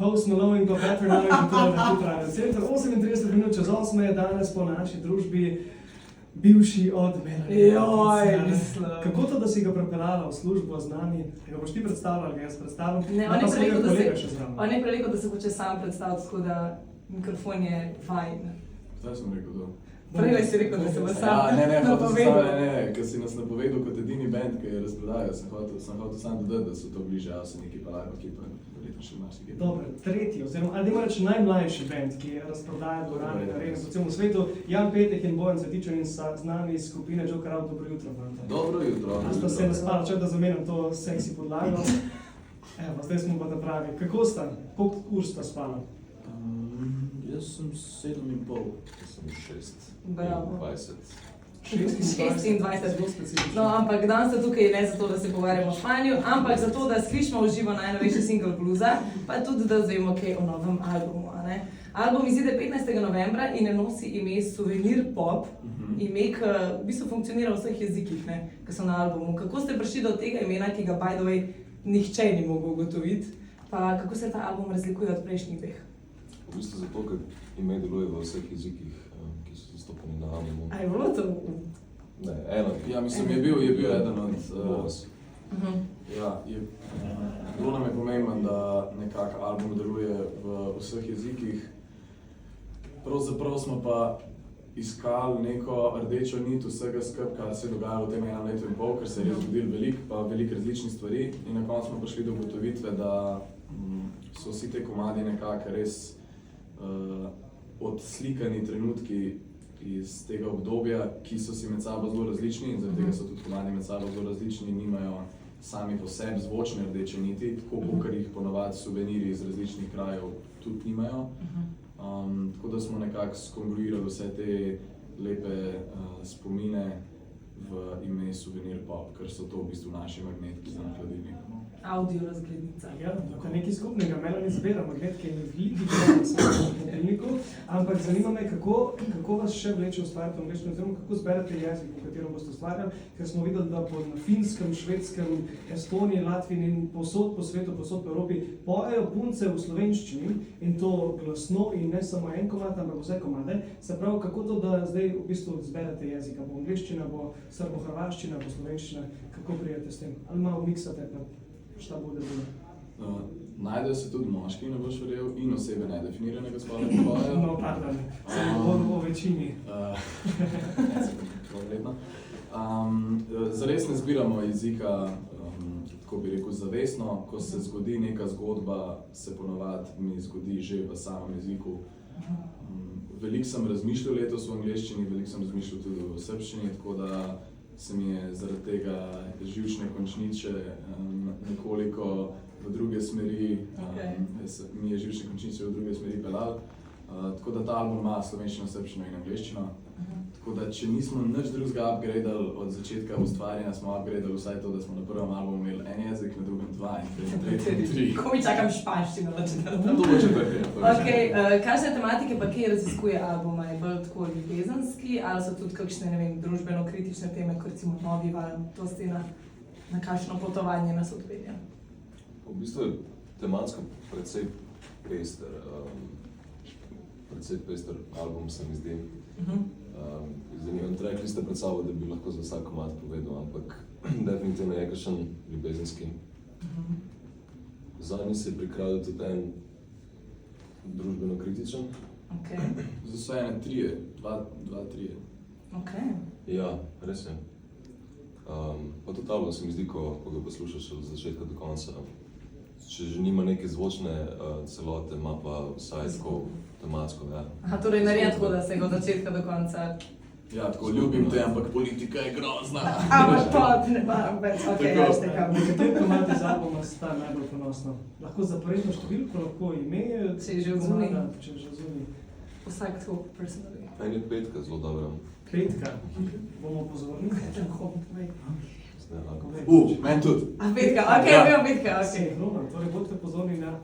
Post Malone in pa Better Now in to na tudi radio center. 38 minut čez 8 je danes po naši družbi bivši od Melanie. Kako to, da si ga prepeljala v službo z nami? Ga boš ti predstavljala, ga jaz predstavljam? Ne, on je prerekel, da se hoče sam predstaviti, tako da mikrofon je fajn. Zdaj sem rekel to. Prej si rekel, da se bo sam napovedal. Ne, ker si nas napovedal kot edini band, ki je razprodajal, sem hotel sam dodati, da so to bliže Avseniki pa Live Ekipa, verjetno še marsikaj. Dobro, tretji, oziroma, ali dajmo reči najmlajši band, ki je razprodajal dvorane in arene, po celem svetu, Jan Petek in Bojan Cvetičar in z nami iz skupine Joker Out, dobro jutro. Dobro jutro. A sta se naspala, čak da zamenjam to seksi podlago. Evo, zdaj smo pa da pravi. Kako sta? Koliko ur sta spala? Jaz sem 7,5, jaz sem 6. Bravo. 20. 26. No, ampak danes ste tukaj ne zato, da se pogovarjamo o španju, ampak zato, da slišimo v živo najnovejši single bluza, pa tudi, da zvemo kaj o novem albumu. Album izide 15. novembra in ne nosi ime Souvenir Pop, ime, ki v bistvu funkcionira v vseh jezikih, ki so na albumu. Kako ste prišli do tega imena, ki ga, by the way, nihče ni mogel ugotoviti, pa kako se ta album razlikuje od prejšnjih dveh? V bistvu zato, ker ime deluje v vseh jezikih, ki so zastopani na albumu. A je bilo to? Ne, eno. Ja, mislim, je bil eden od... Bilo nam je pomembno, da nekako album deluje v vseh jezikih. Pravzaprav smo pa iskali neko rdečo nit vsega skupaj, kar se je dogajalo v tem enem letu in pol, ker se je zgodilo veliko različnih stvari in na koncu smo prišli do ugotovitve, da so vsi te komadi nekako res odslikani trenutki iz tega obdobja, ki so si med sabo zelo različni in zaradi tega so tudi komadi med sabo zelo različni, nimajo sami po sebi zvočne rdeče niti, tako kot jih ponavadi suvenirji iz različnih krajev tudi nimajo. Tako da smo nekako skongruirali vse te lepe spomine v ime Souvenir Pop, ker so to v bistvu naši magnetki za hladilnik. Audio razglednica. Ja, to je nekaj skupnega. Melanie zbira magnetke in vliki v hladilniku, ampak zanima me, kako vas še vleče ustvarjati v angleščini, oziroma kako zberete jezik, v katerem boste ustvarjali, ker smo videli, da na Finskem, Švedskem, Estoniji, Latviji in povsod po svetu, povsod po Evropi pojejo punce v slovenščini in to glasno in ne samo en komad, ampak vse komade. Se pravi, kako to, da zdaj v bistvu zberete jezika, bo angleščina, bo srbo-hrvaščina, bo slovenščina, kako prijete s tem? Ali malo miksate pa šta bude bilo? Najdejo se tudi moški, ne boš verjel, in osebe nedefiniranega spola, ki pojejo. No, pardon, sem o večini. Zares ne zbiramo jezika, tako bi rekel, zavestno. Ko se zgodi neka zgodba, se ponavadi mi zgodi že v samem jeziku. Veliko sem razmišljal letos v angleščini, veliko sem razmišljal tudi v srbščini, tako da se mi je zaradi tega živčne končnice nekoliko v druge smeri, mi je živčne končnice v druge smeri pelal. Tako da ta album ima slovenščino, srbščino in angleščino. Tako da, če nismo nič drugega upgradali od začetka ustvarjanja, smo upgradali vsaj to, da smo na prvem albumu imeli en jezik, na drugem dva in tretjem tri. Ko mi čakam španščino na četrtem. To bo četrtem. Kaj se tematike pa kje raziskuje albuma? Je bolj tako ljubezenski ali so tudi kakšne, ne vem, družbeno-kritične teme, kot recimo Novi val, to ste na kakšno potovanje nas odpelja? V bistvu je tematsko precej pester album, se mi zdi. Zanimivo, rekli ste pred sabo, da bi lahko za vsak komad povedal, ampak definitivno je kakšen ljubezenski. Zadnji se je prikradil tudi en družbeno-kritičen. Zdaj so ene trije, dva trije. Ja, res je. Pa tudi album se mi zdi, ko ga poslušaš od začetka do konca. Če že nima neke zvočne celote, ima pa vsaj tako tematsko, ja. Aha, torej nareja tako, da se ga od začetka do konca... Ja, tako ljubim te, ampak politika je grozna. Ampak pa, ne bam več, ja štekam. Kateri komad iz albuma sta najbolj ponosno? Lahko zaporedno številko, lahko ime, če je že odzuni. Če je že odzuni. Vsak tako personally. En je Petka zelo dobra. Petka? Bomo pozorni? Meni tudi. A Petka, vemo Petka, Torej bodite pozorni na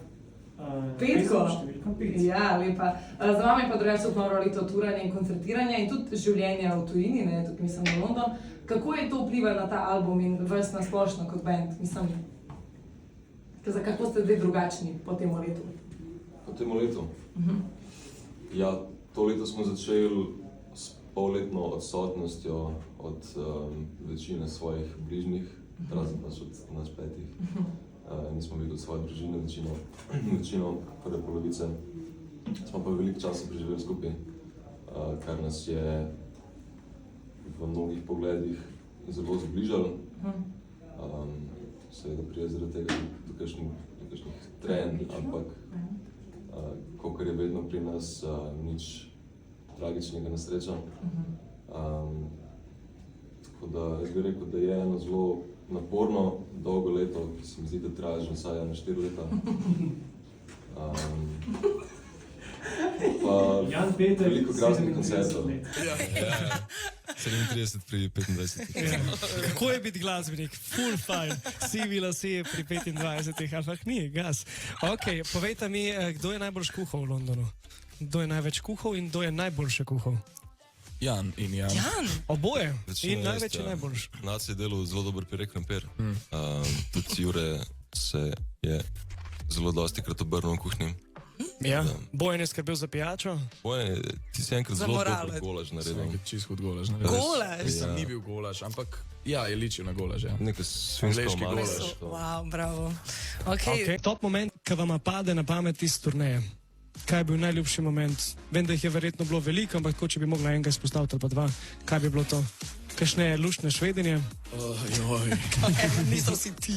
Petko. Številka 5. Ja, lepa. Za vami pa drugače odmoro leto turanja in koncertiranja in tudi življenja v tujini, tudi mislim v London. Kako je to vplivalo na ta album in vas na splošno kot band? Mislim, kako ste zdaj drugačni po tem letu? Po tem letu? Ja, to leto smo začeli s polletno odsotnostjo od večine svojih bližnjih, razen pač od nas 5. Nismo videli svoje družine večino prve polovice. Smo pa veliko časa preživeli skupaj, kar nas je v mnogih pogledih zelo zbližalo. Seveda prije zaradi tega do kakšnih trenj, ampak kakor je vedno pri nas, nič tragičnega na srečo. Tako da jaz bi rekel, da je eno zelo naporno, dolgo leto, ki se mi zdi, da traja že vsaj 4 leta. Pa Jan Peter, veliko krasnih koncertov. 37 pri 25. Kako je biti glasbenik? Full fine. Sivi lasje pri 25, ampak ni, gas. Ok, povejte mi, kdo je najbolj kuhal v Londonu? Kdo je največ kuhal in kdo je najboljše kuhal? Jan in Jan. Jan, Oboje. Večino In jaz, največ in najboljši. Naci je delal zelo dober pirek krompir. Tudi Jure se je zelo dosti krat obrnil v kuhinji. Ja, Bojan je skrbel za pijačo. Bojan, ti si enkrat Za zelo morale. dober golaž naredil. Nekaj čist hud golaž. Golaž? Mislim, ni bil golaž, ampak ja, je ličil na golaž. Ja. Nekaj svinjsko Angleški omaro. golaž. wow, bravo. Okay. Top moment, ki vam pade na pamet iz turneje. Kaj je bil najljubši moment? Vem, da jih je verjetno bilo veliko, ampak če bi mogla enega izpostaviti ali pa dva, kaj bi bilo to? Kakšne luštne švedenje? Niso vsi ti.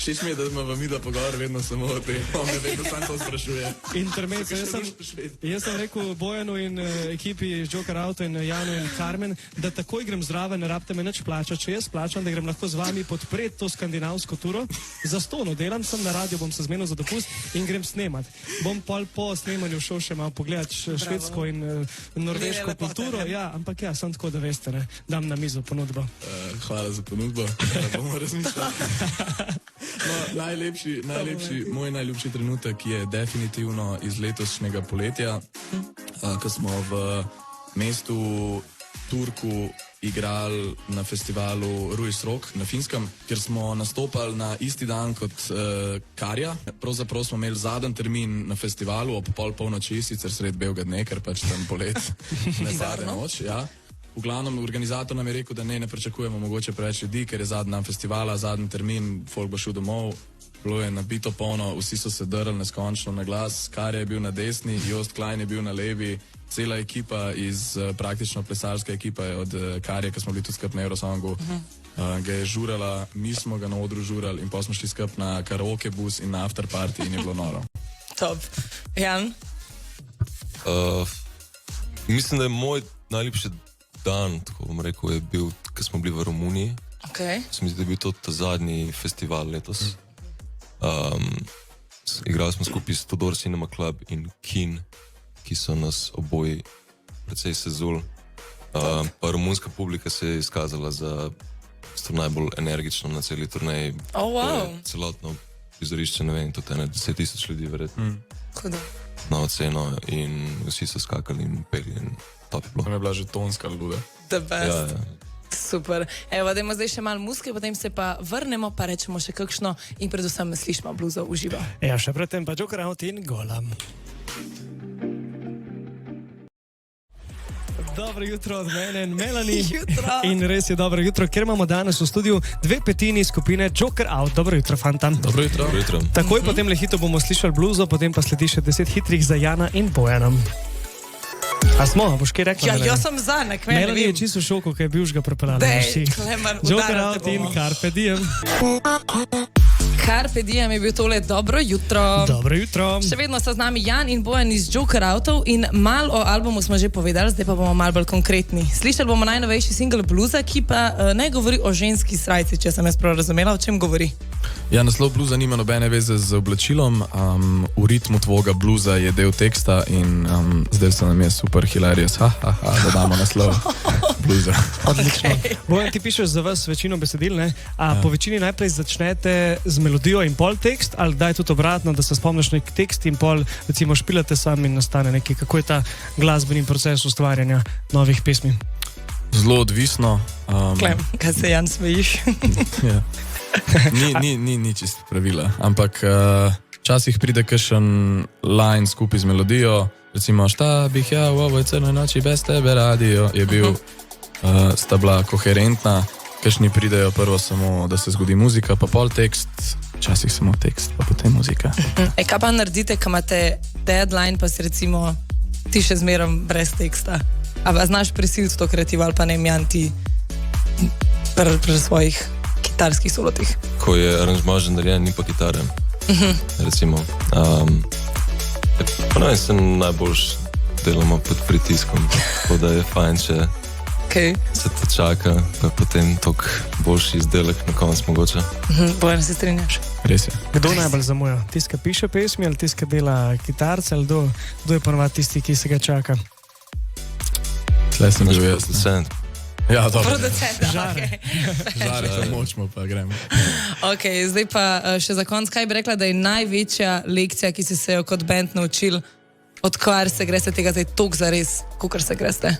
Všeč mi je, da ima midva pogovor vedno samo o tem. On me vedno sam to sprašuje. Intermezzo. Jaz sem rekel Bojanu in ekipi Joker Auto in Janu in Carmen, da takoj grem zraven, ne rabite me nič plačati. Če jaz plačam, da grem lahko z vami podpreti to skandinavsko turo, za ston delam sem na radio, bom se zmenil za dopust in grem snemat. Bom pol po snemanju šel še malo pogledati švedsko in norveško Lepote, kulturo. ja. Ja, ampak ja, sem tako, da veste, ne. Dam na mizo ponudbo. Hvala za ponudbo, da bomo razmišljali. No, moj najljubši trenutek je definitivno iz letošnjega poletja, ko smo v mestu Turku igrali na festivalu Ruis Rock na Finskem, kjer smo nastopali na isti dan kot Karja. Pravzaprav smo imeli zadnji termin na festivalu ob polnoči, sicer sred belega dne, ker pač tam polet ne pade noč. Ja. V glavnem, organizator nam je rekel, da ne pričakujemo mogoče preveč ljudi, ker je zadnji dan festivala, zadnji termin, folk bo šel domov. Bilo je nabito polno, vsi so se drli neskončno na glas, Karja je bil na desni, Jost Klein je bil na levi, cela ekipa iz praktično plesalska ekipa je od Karje, ki smo bili tudi skupaj na Eurosongu, ga je žurala, mi smo ga na odru žurali in pa smo šli skupaj na karaoke bus in na after party in je bilo noro. Top. Jan? Mislim, da je moj najljubši dan, tako bom rekel, je bil, ko smo bili v Romuniji. Okay. Se mi zdi, da je bil to ta zadnji festival letos. Igrali smo skupaj s Todor Cinema Club in Kin, ki so nas oboji precej sezul. Pa romunska publika se je izkazala za najbolj energično na celi turneji. Oh, wow. Celotno prizorišče, ne vem, tudi 10 000 ljudi verjetno. Hudo. Na oceno in vsi so skakali in peli in top je bilo. Tam je bila že tonska luda. The best. Ja, ja. Super. Evo, dajmo zdaj še malo muzike, potem se pa vrnemo, pa rečemo še kakšno in predvsem slišimo bluzo v živo. Ja, še predtem pa Joker Out in Golam. Dobro jutro od mene in Melanie. Jutro. In res je dobro jutro, ker imamo danes v studiu 2/5 skupine Joker Out. Dobro jutro, fanta. Dobro jutro. Dobro jutro. Takoj potem lehito bomo slišali bluzo, potem pa sledi še 10 hitrih za Jana in Bojanom. A smo, boš kaj rekla? Ja, Melanie? jaz sem za, ne kmene, Melanie je čisto v šoku, ker je bil žga prepeljala. Dej, Klemen, Joker udarate Out in bomo. Carpe Diem. Carpe Diem je bil tole dobro jutro. Dobro jutro. Še vedno sta z nami Jan in Bojan iz Joker Outov in mal o albumu smo že povedali, zdaj pa bomo malo bolj konkretni. Slišali bomo najnovejši single bluza, ki pa ne govori o ženski srajci, če sem jaz prav razumela, o čem govori. Ja, naslov bluza nima nobene veze z oblačilom, v ritmu tvojega bluza je del teksta in zdaj se nam je super hilarious, da damo naslov bluza. Odlično. Okay. Bojan, ti pišeš za vas večino besedil, ne? A po večini najprej začnete z melodijo in pol tekst, ali daj tudi obratno, da se spomniš nek tekst in pol, recimo, špilate sam in nastane nekaj, kako je ta glasbeni proces ustvarjanja novih pesmi? Zelo odvisno. Klem, kaj se Jan smejiš? Ja. Ni čist pravila, ampak včasih pride kakšen line skupaj z melodijo, recimo šta bih ja v ovoj crnoj noči bez tebe radio, je bil, sta bila koherentna, kakšni pridejo prvo samo, da se zgodi muzika, pa pol tekst, včasih samo tekst, pa potem muzika. Kaj pa naredite, ko imate deadline, pa si recimo ti še zmerom brez teksta? A znaš prisiliti to kreativo ali pa ne Jan ti pri svojih kitarskih solotih? Ko je aranžma že narejen, ni pa kitare. Recimo. Pa ne vem, se najboljš delamo pod pritiskom, tako da je fajn, če se to čaka, pa potem tok boljši izdelek na konc mogoče. Bojan, se strinjaš? Res je. Kdo najbolj zamuja? Tisti, ki piše pesmi ali tisti, ki dela kitarce ali kdo je ponovadi tisti, ki se ga čaka? Tle sem bil jaz. Producent. Ja, dobro. Producenta, Žare. Žare, pa močmo pa gremo. Ok, zdaj pa še za konc, kaj bi rekla, da je največja lekcija, ki si se jo kot band naučil, odkar se greste tega zdaj toliko zares, kakor se greste?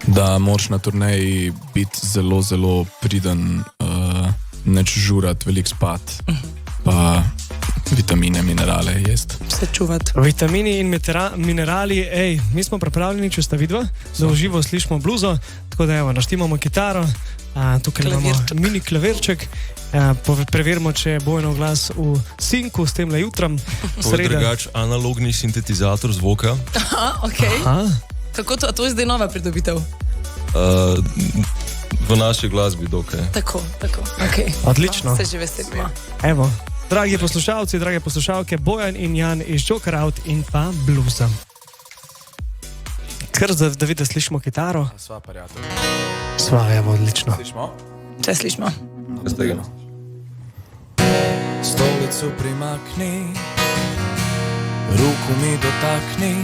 Da moraš na turneji biti zelo, zelo priden, neč žurat, veliko spat, pa vitamine, minerale jest. Se čuvati. Vitamini in minerali, mi smo pripravljeni, če sta vidva, da v živo slišimo bluzo, tako da evo, naštimamo kitaro, tukaj imamo mini klavirček, preverimo, če je Bojanov glas v sinku s temle jutrom. To je drugač analogni sintetizator zvoka. Aha, ok. Kako to je zdaj nova pridobitev? V naši glasbi dokaj. Tako, ok. Odlično. Se že veselimo. Evo, dragi poslušalci, drage poslušalke, Bojan in Jan iz Joker Out in pa bluza. Kar da vidi, slišimo kitaro. Sva prijatelj. Sva, evo, odlično. Slišimo? Če slišimo. Stolicu primakni, ruku mi dotakni,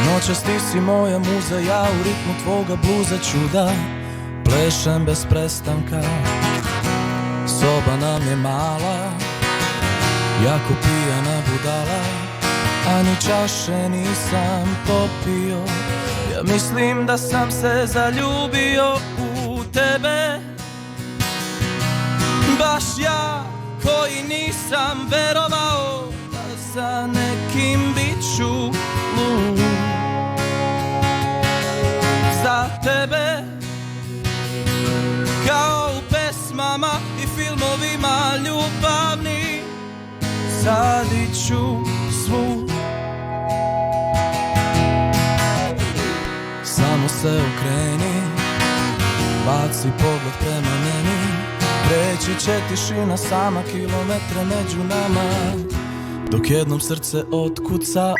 nočas ti si moja muza, ja v ritmu tvoga bluza čuda, plešem bez prestanka, soba nam je mala, jako pijana budala, a ni čaše nisam popio, ja mislim da sam se zaljubio u tebe, baš ja koji nisam verovao da za nekim biću lud. Za tebe kao u pesmama i filmovima ljubavni sadit ću svud. Samo se okreni, baci pogled prema meni, preći će tišina sama, kilometre među nama, dok jednom srce otkuca,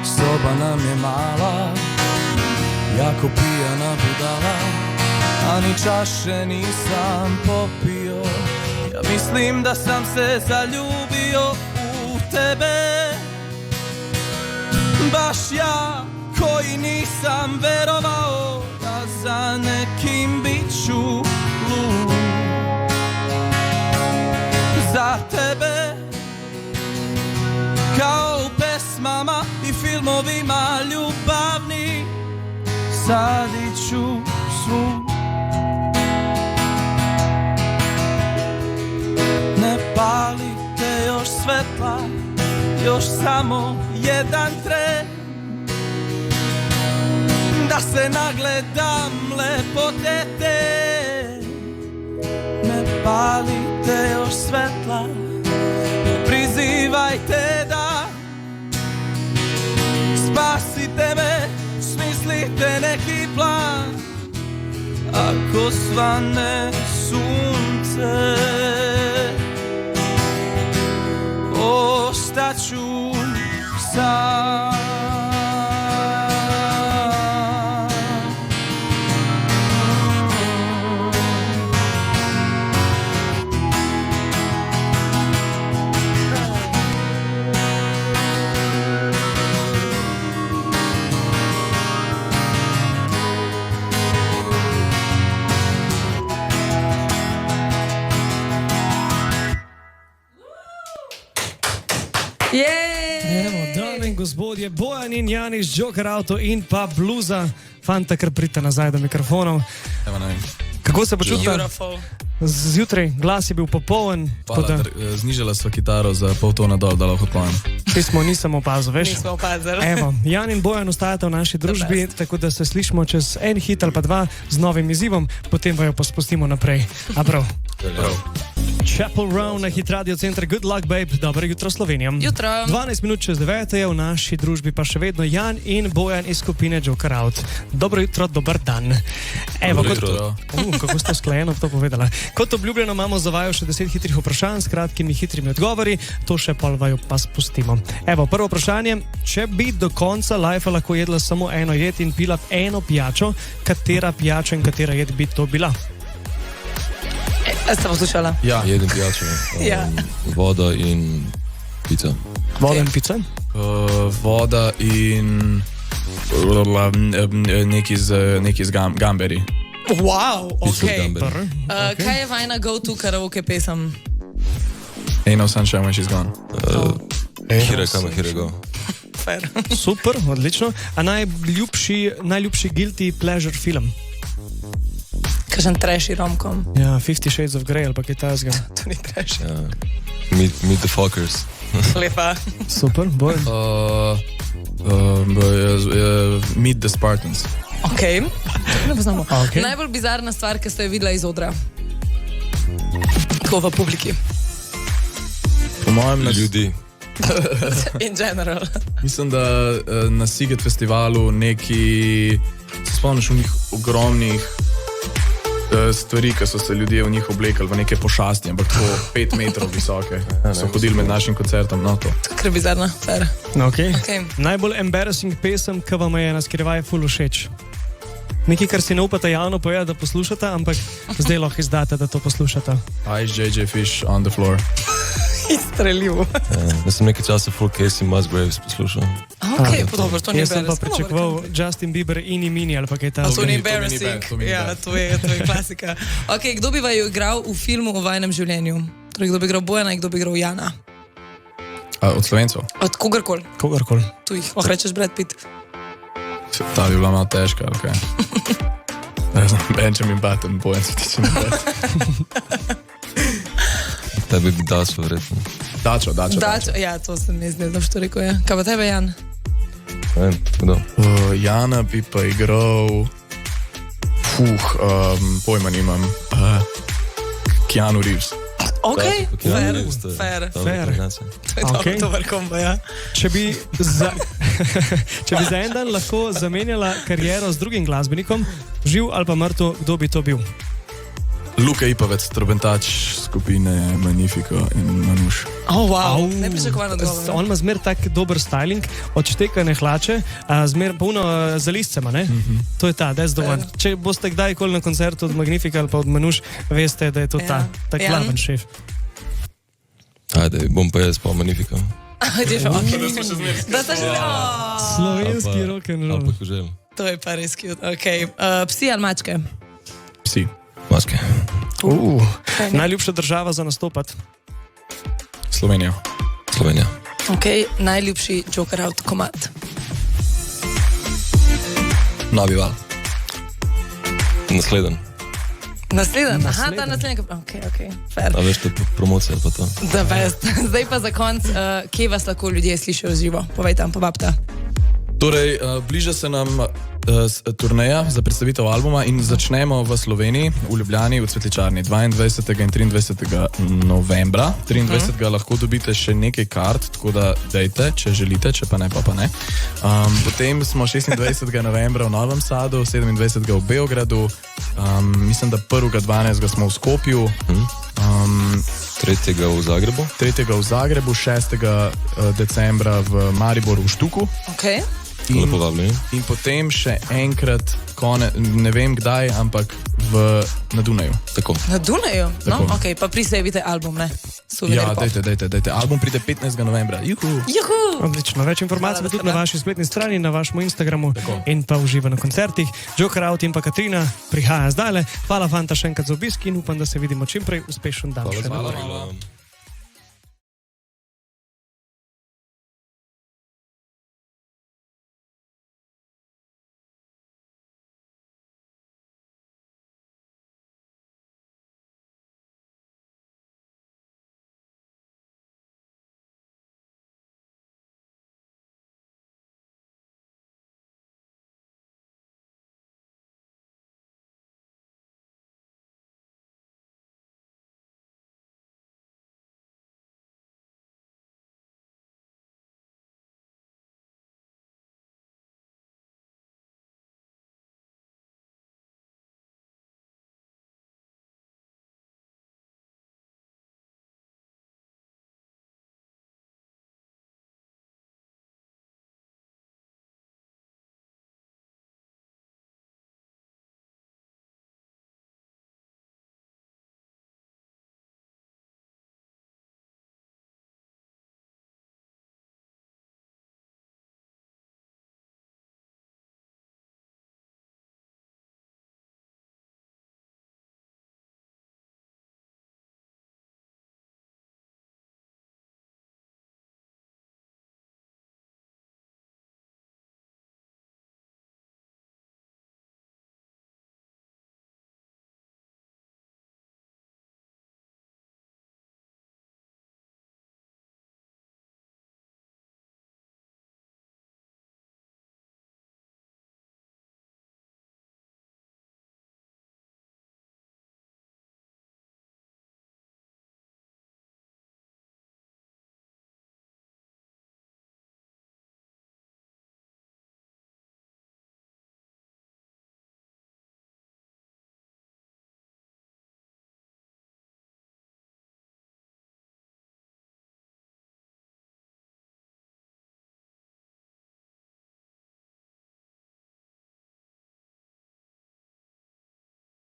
soba nam je mala, jako pijana budala, a ni čaše nisam popio, ja mislim da sam se zaljubio u tebe, baš ja koji nisam verovao da za nekim biću lud. Za tebe kao u pesmama i filmovima ljubavni sadit ću svud. Ne palite još svetla, još samo jedan tren, da se nagledam lepote te. Ne palite još svetla, prizivajte da spasite me, smislite neki plan. Ako svane sunce, ostaću sam. Evo, dame in gospodje, Bojan in Jan iz Joker Auto in pa bluza. Fanta, kar pridite nazaj do mikrofonov. Evo, ne vem. Kako se počutite? Beautiful. Zjutraj glas je bil popoln, tako da Znižala sva kitaro za pol tona dol, da lahko odpojem. nisem opazil, veš. Nismo opazili. Evo, Jan in Bojan ostajata v naši družbi, tako da se slišimo čez en hit ali pa dva z novim izzivom, potem pa jo pospustimo naprej. A prav. Chapel Row na Hit Radio Center, good luck babe, dobro jutro Slovenija. Jutro. 12 minut čez 9 je v naši družbi pa še vedno Jan in Bojan iz skupine Joker Out. Dobro jutro, dober dan. Evo, kako ste sklejeno to povedala. Kot obljubljeno imamo za vaju še 10 hitrih vprašanj s kratkimi hitrimi odgovori, to še pol vaju pa spustimo. Evo, prvo vprašanje, če bi do konca lifea lahko jedla samo eno jed in pila eno pijačo, katera pijača in katera jed bi to bila? Ste poslušala? Ja, Jedem pijačo. Ja. Voda in pica. Voda in pica? voda in neki z gamberi. Wow, Pico ok. gamber. Kaj je vajna go-to karaoke pesem? Ain't no sunshine when she's gone. Here come, here go. Fair. Super, odlično. A najljubši guilty pleasure film? Kažem trash romkom. Ja, 50 Shades of Grey ali pa kaj tasga. To ni trash. Meet the fuckers. Lepa. Super, boj. Meet the Spartans. Ok. Ne poznamo. Ok. Najbolj bizarna stvar, ki ste jo videla iz odra. Tako v publiki. Po mojem, Ljudi. In general. mislim, da na Siget festivalu neki, se spomniš v njih ogromnih stvari, ki so se ljudje v njih oblekali v neke pošasti, ampak tako 5 metrov visoke. So hodili med našim koncertom, no to. Ker bizarna. Fair. Okay. Ok. Najbolj embarrassing pesem, ki vam je na skrivaj ful všeč. Nekaj, kar si ne upate javno povedati, da poslušate, ampak zdaj lahko izdate, da to poslušate. Ice JJ Fish on the floor. Izstreljivo. Jaz sem nekaj časa full Casey Musgraves poslušal. Ok, dobro, to ni Jaz sem pa embarrassing. pričakoval Justin Bieber, Ini Mini ali pa kaj A tasga. to ni ni embarrassing. bad, to mi ni Ja, bad. to je klasika. Ok, kdo bi vaju igral v filmu o vajnem življenju? Torej, kdo bi igral Bojana in kdo bi igral Jana? Od Slovencov. Od kogarkoli. Kogarkoli. Tu jih. Oh, rečeš Brad Pitt. Ta bi bila malo težka, ali kaj? Ne znam, Benjamin Button, bojem se tiče naprej. Tebi bi Dačo verjetno. Dačo. Ja, to se mi zdi, da što rekel je. Kaj pa tebe, Jan? Ne vem, kdo? Jana bi pa igral... pojma nimam. Keanu Reeves. Ok, Keanu fair, Reeves, to je fair. dobra Fair. kombinacija. To je Ok. dober kombo, ja. Če bi za en dan lahko zamenjala kariero z drugim glasbenikom, živ ali pa mrtev, kdo bi to bil? Luka Ipavec, trobentač skupine Magnifico in Manuš. Oh, wow. Nepričakovan odgovor. On ima zmer tak dober styling, odštekane hlače, zmer polno za listcema, ne? To je ta, that's the one. Če boste kdajkoli na koncertu od Magnifica ali pa od Manuš, veste, da je to ta, tak Jan? glaven šef. Ajde, bom pa jaz pa Magnifico. Ideš, ok. Da ste že... Slovenski Ali rock'n'roll. pa Kožel. To je pa res cute. Ok. Psi ali mačke? Psi. Maske. Najljubša država za nastopati. Slovenija. Slovenija. Ok. Najljubši Joker Out komad? Novi val. Nasleden. Naslednji? Aha, ta naslednji. Ok. Fair. A veš, to je promocija pa to. The best. Zdaj pa za konc, kje vas lahko ljudje slišijo živo? Povejte nam, povabite. Torej, bliža se nam turneja za predstavitev albuma in začnemo v Sloveniji, v Ljubljani, v Cvetličarni 22. in 23. novembra. 23. lahko dobite še nekaj kart, tako da dejte, če želite, če pa ne, pa ne. Potem smo 26. novembra v Novem Sadu, 27. v Beogradu, mislim, da 1.12. smo v Skopju. 3. v Zagrebu. 3. v Zagrebu, 6. decembra v Mariboru v Štuku. Ok. Lepo vabljeni. In potem še enkrat, ne vem kdaj, ampak na Dunaju. Tako. Na Dunaju? No, Tako. ok, pa prisebite album, ne? Ja, dajte. Album pride 15. novembra. Juhu! Juhu! Odlično. Več informacij Hvala, pa tudi da ste na vaši spletni strani, na vašem Instagramu in pa uživa na koncertih. Joker Out in pa Katrina prihaja zdajle. Hvala fanta še enkrat za obisk in upam, da se vidimo čim prej. Uspešen dan. Hvala za še naprej. povabilo.